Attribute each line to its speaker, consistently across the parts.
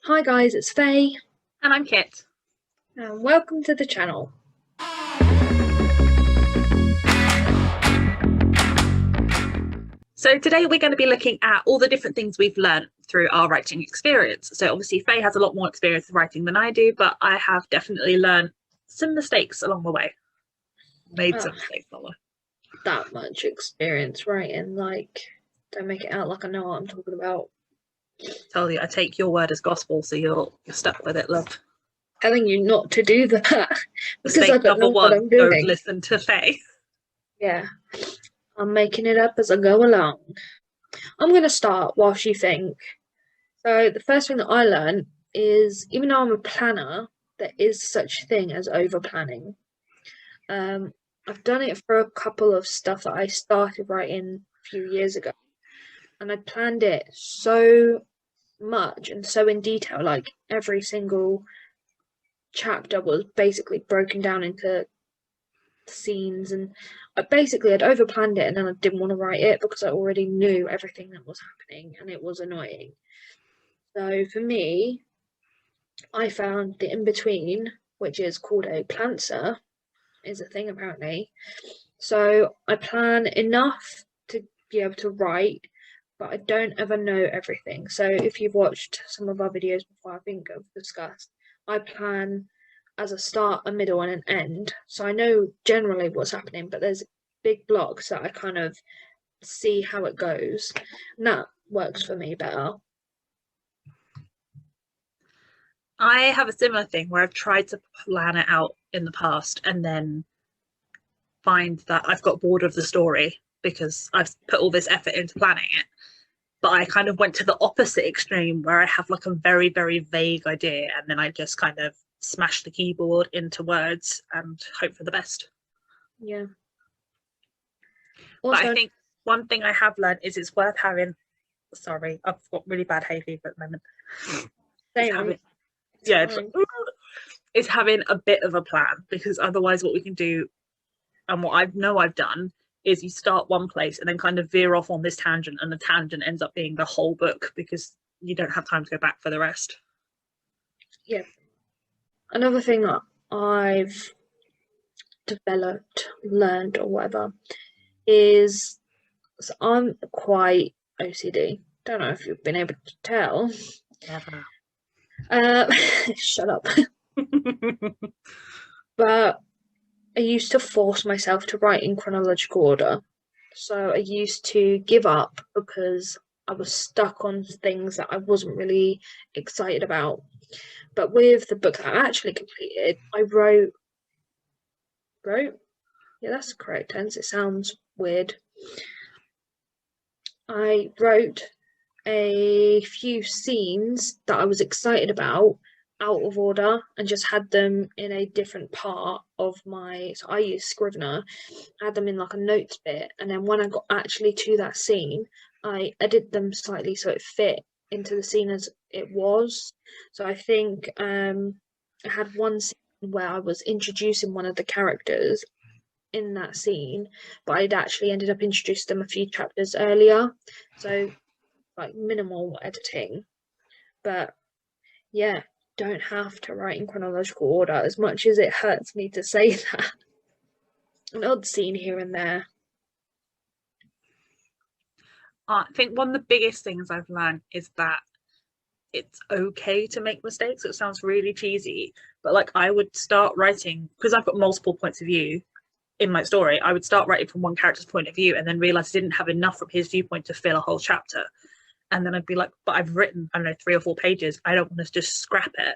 Speaker 1: Hi guys, it's Faye,
Speaker 2: And I'm Kit.
Speaker 1: and welcome to the channel.
Speaker 2: So today we're going to be looking at all the different things we've learned through our writing experience. So obviously Faye has a lot more experience with writing than I do, but I have definitely learned some mistakes along the way. Made
Speaker 1: Oh,
Speaker 2: some mistakes along the way.
Speaker 1: that much experience writing, don't make it out like I know what I'm talking about.
Speaker 2: Tell you, I take your word as gospel, so you're stuck with it, love.
Speaker 1: Telling you not to do that because I
Speaker 2: Mistake
Speaker 1: don't
Speaker 2: number
Speaker 1: know what
Speaker 2: one,
Speaker 1: I'm
Speaker 2: don't
Speaker 1: doing.
Speaker 2: listen to Faye.
Speaker 1: Yeah, I'm making it up as I go along. I'm going to start whilst you think. So, the first thing that I learned is even though I'm a planner, there is such thing as over planning. Um, I've done it for a couple of stuff that I started writing a few years ago, and I planned it so much and so in detail. Like every single chapter was basically broken down into scenes, and I'd overplanned it, and then I didn't want to write it because I already knew everything that was happening, and it was annoying. So for me, I found the in between, which is called a plantser, is a thing apparently. So I plan enough to be able to write, but I don't ever know everything. So if you've watched some of our videos before, I think I've discussed, I plan as a start, a middle, and an end. So I know generally what's happening, but there's big blocks that I kind of see how it goes. And that works for me better.
Speaker 2: I have a similar thing where I've tried to plan it out in the past and then find that I've got bored of the story because I've put all this effort into planning it. But I kind of went to the opposite extreme where I have like a very, very vague idea and then I just kind of smash the keyboard into words and hope for the best.
Speaker 1: Yeah.
Speaker 2: But I
Speaker 1: Also,
Speaker 2: think one thing I have learned is it's worth having. Sorry, I've got really bad hay fever at the moment. It's
Speaker 1: same.
Speaker 2: having,
Speaker 1: It's
Speaker 2: yeah,
Speaker 1: fine.
Speaker 2: it's having a bit of a plan because otherwise, what we can do and what I know I've done is you start one place and then kind of veer off on this tangent, and the tangent ends up being the whole book because you don't have time to go back for the rest.
Speaker 1: Yeah. Another thing that I've developed, learned, or whatever is so I'm quite OCD. Don't know if you've been able to tell.
Speaker 2: Never.
Speaker 1: Uh, shut up. But I used to force myself to write in chronological order. So I used to give up because I was stuck on things that I wasn't really excited about. But with the book that I actually completed, I wrote, yeah, that's the correct tense. It sounds weird. I wrote a few scenes that I was excited about out of order and just had them in a different part of my. So I use Scrivener, I had them in like a notes bit, and then when I got actually to that scene, I edited them slightly so it fit into the scene as it was. So I think I had one scene where I was introducing one of the characters in that scene, but I'd actually ended up introducing them a few chapters earlier. So like minimal editing. But yeah, don't have to write in chronological order as much as it hurts me to say that. An odd scene here and there.
Speaker 2: I think one of the biggest things I've learned is that it's okay to make mistakes. It sounds really cheesy, but like I would start writing because I've got multiple points of view in my story. I would start writing from one character's point of view and then realize I didn't have enough from his viewpoint to fill a whole chapter. And then I'd be like, but I've written, I don't know, 3 or 4 pages. I don't want to just scrap it.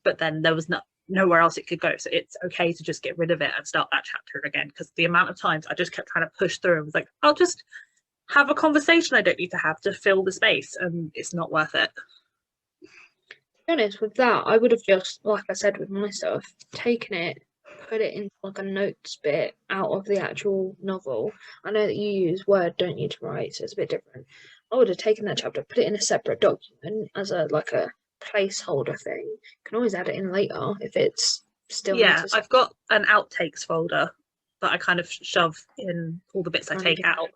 Speaker 2: But then there was nowhere else it could go. So it's okay to just get rid of it and start that chapter again. Because the amount of times I just kept trying to push through and was like, I'll just have a conversation I don't need to fill the space. And it's not worth it.
Speaker 1: To be honest, with that, I would have just, like I said with my stuff, taken it, put it into like a notes bit out of the actual novel. I know that you use Word, don't you, to write, so it's a bit different. I would have taken that chapter, put it in a separate document as a placeholder thing. You can always add it in later if it's still
Speaker 2: Yeah,
Speaker 1: necessary.
Speaker 2: I've got an outtakes folder that I kind of shove in all the bits I take
Speaker 1: Random.
Speaker 2: out.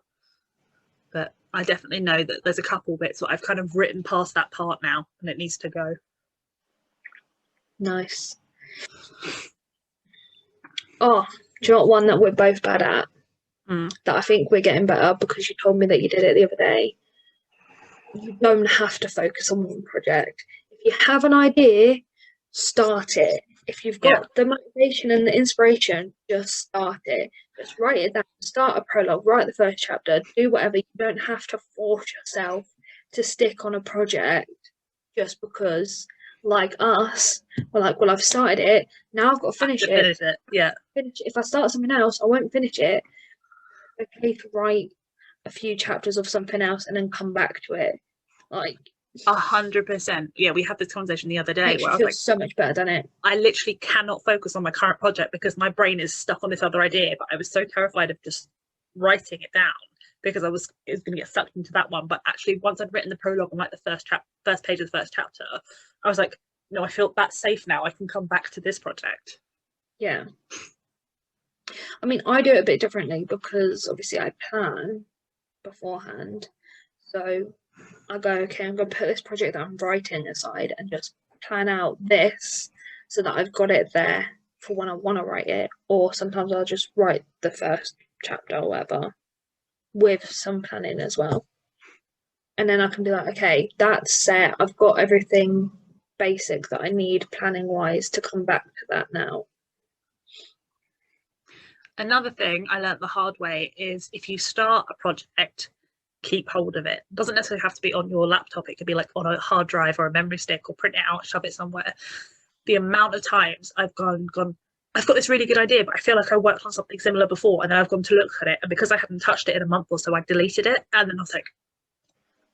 Speaker 2: But I definitely know that there's a couple bits that I've kind of written past that part now and it needs to go.
Speaker 1: Nice. Oh, do you know what one that we're both bad at? That I think we're getting better because you told me that you did it the other day. You don't have to focus on one project. If you have an idea, start it. If you've got the motivation and the inspiration, just start it. Just write it down. Start a prologue, write the first chapter, do whatever. You don't have to force yourself to stick on a project just because, like us, we're like, well, I've started it. Now I've got to finish it.
Speaker 2: Finish it. Yeah.
Speaker 1: If I start something else, I won't finish it. Okay, to write a few chapters of something else and then come back to it. Like
Speaker 2: 100%. Yeah, we had this conversation the other day
Speaker 1: makes
Speaker 2: where
Speaker 1: you
Speaker 2: I was
Speaker 1: feel
Speaker 2: like,
Speaker 1: so much better, doesn't it?
Speaker 2: I literally cannot focus on my current project because my brain is stuck on this other idea. But I was so terrified of just writing it down because it was going to get sucked into that one. But actually, once I'd written the prologue on like the first page of the first chapter, I was like, no, I feel that's safe now. I can come back to this project.
Speaker 1: Yeah. I mean, I do it a bit differently because obviously I plan beforehand. So I go, okay, I'm going to put this project that I'm writing aside and just plan out this so that I've got it there for when I want to write it. Or sometimes I'll just write the first chapter or whatever with some planning as well. And then I can be like, okay, that's set. I've got everything basic that I need planning wise to come back to that now.
Speaker 2: Another thing I learned the hard way is if you start a project, keep hold of it. It doesn't necessarily have to be on your laptop. It could be like on a hard drive or a memory stick or print it out, shove it somewhere. The amount of times I've gone, I've got this really good idea, but I feel like I worked on something similar before and then I've gone to look at it. And because I hadn't touched it in a month or so, I deleted it. And then I was like,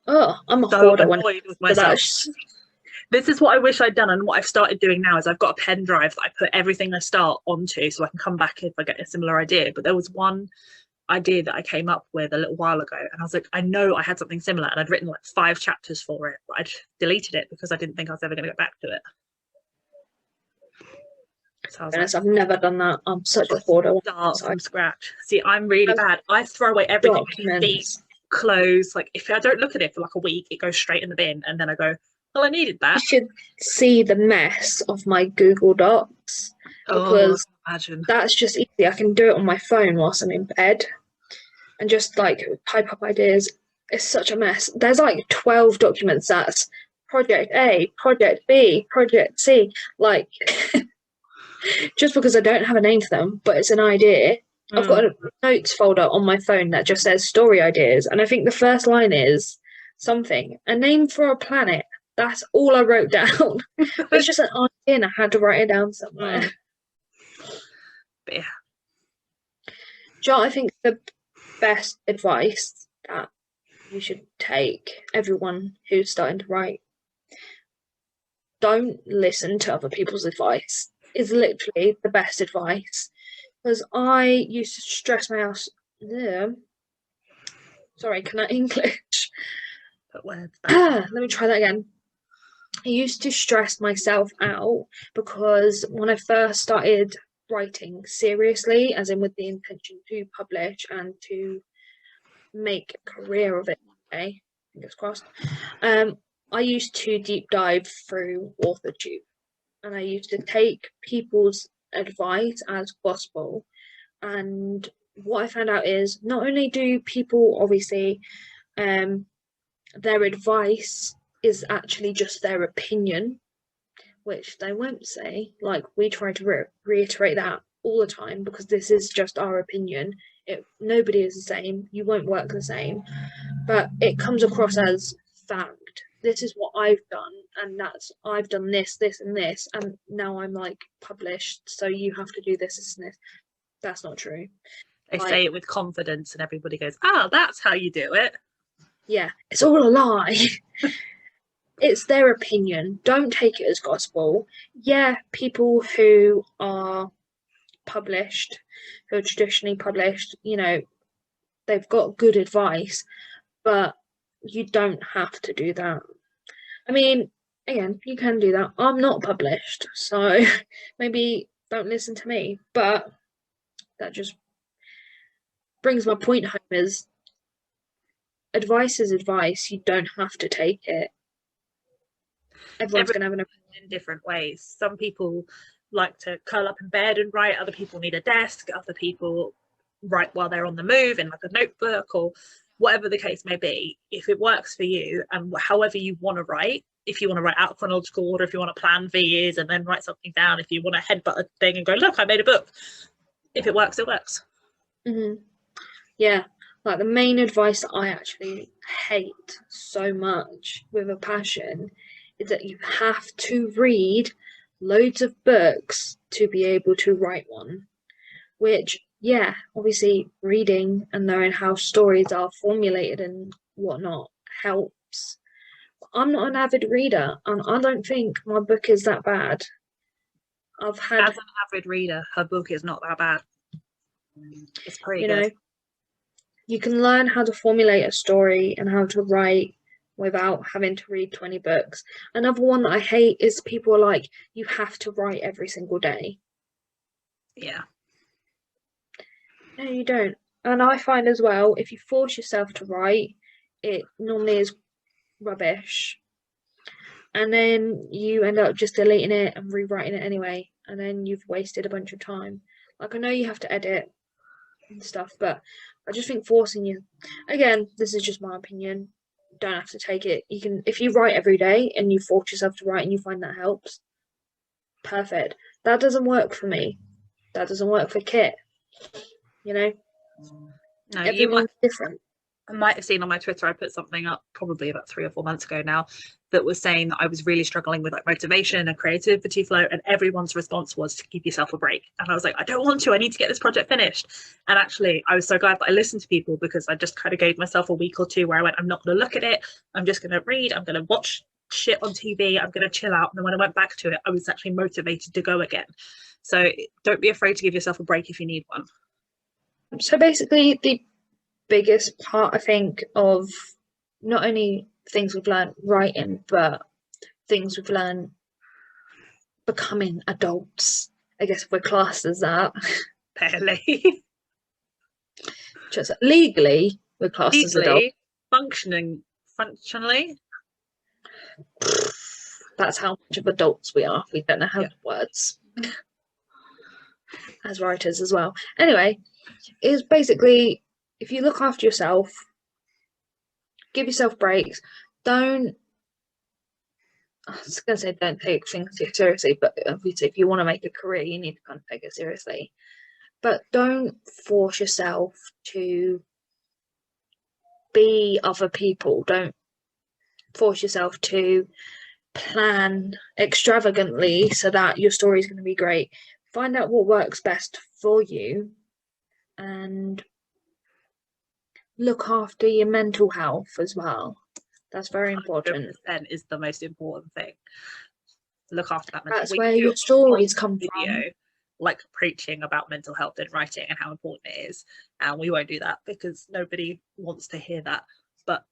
Speaker 1: oh, I'm a
Speaker 2: so
Speaker 1: hoarder
Speaker 2: annoyed with myself. This is what I wish I'd done, and what I've started doing now is I've got a pen drive that I put everything I start onto so I can come back if I get a similar idea. But there was one idea that I came up with a little while ago, and I was like, I know I had something similar, and I'd written like 5 chapters for it, but I'd deleted it because I didn't think I was ever going to get back to it. So I was
Speaker 1: like, I've never done that. I'm such a hoarder.
Speaker 2: Start from scratch. See, I'm really bad. I throw away everything. Documents. Clothes. Like if I don't look at it for like a week, it goes straight in the bin, and then I go, well, I needed that.
Speaker 1: You should see the mess of my Google Docs because that's just easy. I can do it on my phone whilst I'm in bed and just like type up ideas. It's such a mess. There's like 12 documents. That's project A, project B, project C. Like just because I don't have a name for them, but it's an idea. I've got a notes folder on my phone that just says story ideas, and I think the first line is something, a name for a planet. That's all I wrote down. It's just an idea and I had to write it down somewhere.
Speaker 2: But yeah.
Speaker 1: Do you know what I think the best advice that you should take, everyone who's starting to write? Don't listen to other people's advice. Is literally the best advice. Because I used to stress my ass. Sorry, can I English? Let me try that again. I used to stress myself out because when I first started writing seriously, as in with the intention to publish and to make a career of it, okay, fingers crossed, I used to deep dive through AuthorTube, and I used to take people's advice as gospel. And what I found out is not only do people obviously their advice is actually just their opinion, which they won't say. Like we try to reiterate that all the time because this is just our opinion. Nobody is the same. You won't work the same, but it comes across as fact. This is what I've done, and I've done this, this, and this, and now I'm like published. So you have to do this and this. That's not true.
Speaker 2: They say it with confidence, and everybody goes, "Oh, that's how you do it."
Speaker 1: Yeah, it's all a lie. It's their opinion. Don't take it as gospel. Yeah, people who are published, who are traditionally published, they've got good advice, but you don't have to do that. I mean, again, you can do that. I'm not published, so maybe don't listen to me, but that just brings my point home is advice is advice. You don't have to take it. Everyone's going to have an opinion
Speaker 2: in different ways. Some people like to curl up in bed and write. Other people need a desk. Other people write while they're on the move in like a notebook or whatever the case may be. If it works for you and however you want to write, if you want to write out chronological order, if you want to plan for years and then write something down, if you want to headbutt a thing and go, look, I made a book. If it works, it works.
Speaker 1: Mm-hmm. Yeah, like the main advice that I actually hate so much with a passion is that you have to read loads of books to be able to write one. Which, yeah, obviously reading and knowing how stories are formulated and whatnot helps. But I'm not an avid reader, and I don't think my book is that bad. I've had,
Speaker 2: As an avid reader, her book is not that bad. It's pretty
Speaker 1: you
Speaker 2: good.
Speaker 1: know, you can learn how to formulate a story and how to write without having to read 20 books. Another one that I hate is people are like, you have to write every single day.
Speaker 2: Yeah.
Speaker 1: No, you don't. And I find as well, if you force yourself to write, it normally is rubbish. And then you end up just deleting it and rewriting it anyway. And then you've wasted a bunch of time. Like, I know you have to edit and stuff, but I just think forcing you, again, this is just my opinion. Don't have to take it. You can, if you write every day and you force yourself to write and you find that helps, perfect. That doesn't work for me. That doesn't work for Kit. You know,
Speaker 2: No,
Speaker 1: everyone's different.
Speaker 2: I might have seen on my Twitter, I put something up probably about 3 or 4 months ago now that was saying that I was really struggling with like motivation and creativity flow, and everyone's response was to give yourself a break. And I was like, I don't want to, I need to get this project finished. And actually I was so glad that I listened to people, because I just kind of gave myself a week or two where I went, I'm not going to look at it, I'm just going to read, I'm going to watch shit on TV, I'm going to chill out. And then when I went back to it, I was actually motivated to go again. So don't be afraid to give yourself a break if you need one.
Speaker 1: So basically, the biggest part, I think, of not only things we've learned writing, but things we've learned becoming adults. I guess if we're classed as that.
Speaker 2: Barely.
Speaker 1: Just legally, we're classed as adults.
Speaker 2: Functionally.
Speaker 1: That's how much of adults we are. We don't know how to words. As writers as well. Anyway, it's basically, if you look after yourself, give yourself breaks, I was going to say don't take things too seriously, but obviously if you want to make a career, you need to kind of take it seriously. But don't force yourself to be other people. Don't force yourself to plan extravagantly so that your story is going to be great. Find out what works best for you and look after your mental health as well. That's very important.
Speaker 2: 100% is the most important thing. Look after that.
Speaker 1: That's where your stories come from.
Speaker 2: Like preaching about mental health and writing and how important it is. And we won't do that because nobody wants to hear that. But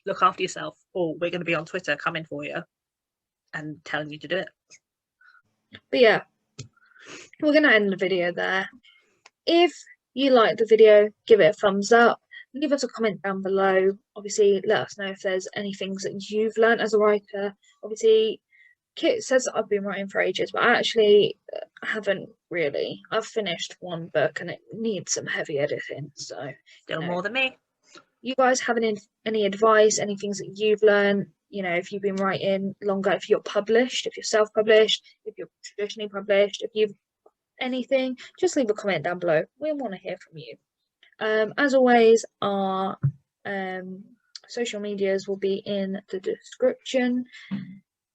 Speaker 2: look after yourself, or we're going to be on Twitter coming for you and telling you to do it.
Speaker 1: But yeah, we're going to end the video there. If you like the video, give it a thumbs up. Leave us a comment down below. Obviously, let us know if there's any things that you've learned as a writer. Obviously, Kit says that I've been writing for ages, but I actually haven't really. I've finished one book and it needs some heavy editing. So,
Speaker 2: still more than me.
Speaker 1: You guys have any advice, any things that you've learned? You know, if you've been writing longer, if you're published, if you're self-published, if you're traditionally published, if you've anything, just leave a comment down below. We want to hear from you. As always, our social medias will be in the description.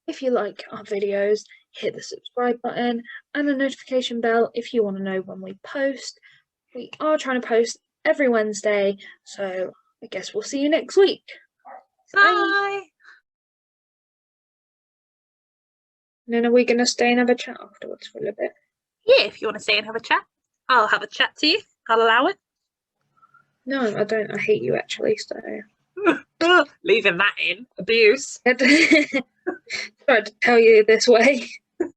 Speaker 1: If you like our videos, hit the subscribe button and the notification bell if you want to know when we post. We are trying to post every Wednesday, so I guess we'll see you next week.
Speaker 2: Bye!
Speaker 1: And then are we going to stay and have a chat afterwards for a little bit?
Speaker 2: Yeah, if you want to stay and have a chat, I'll have a chat to you. I'll allow it.
Speaker 1: No, I don't. I hate you, actually, so...
Speaker 2: Leaving that in. Abuse.
Speaker 1: Tried to tell you this way.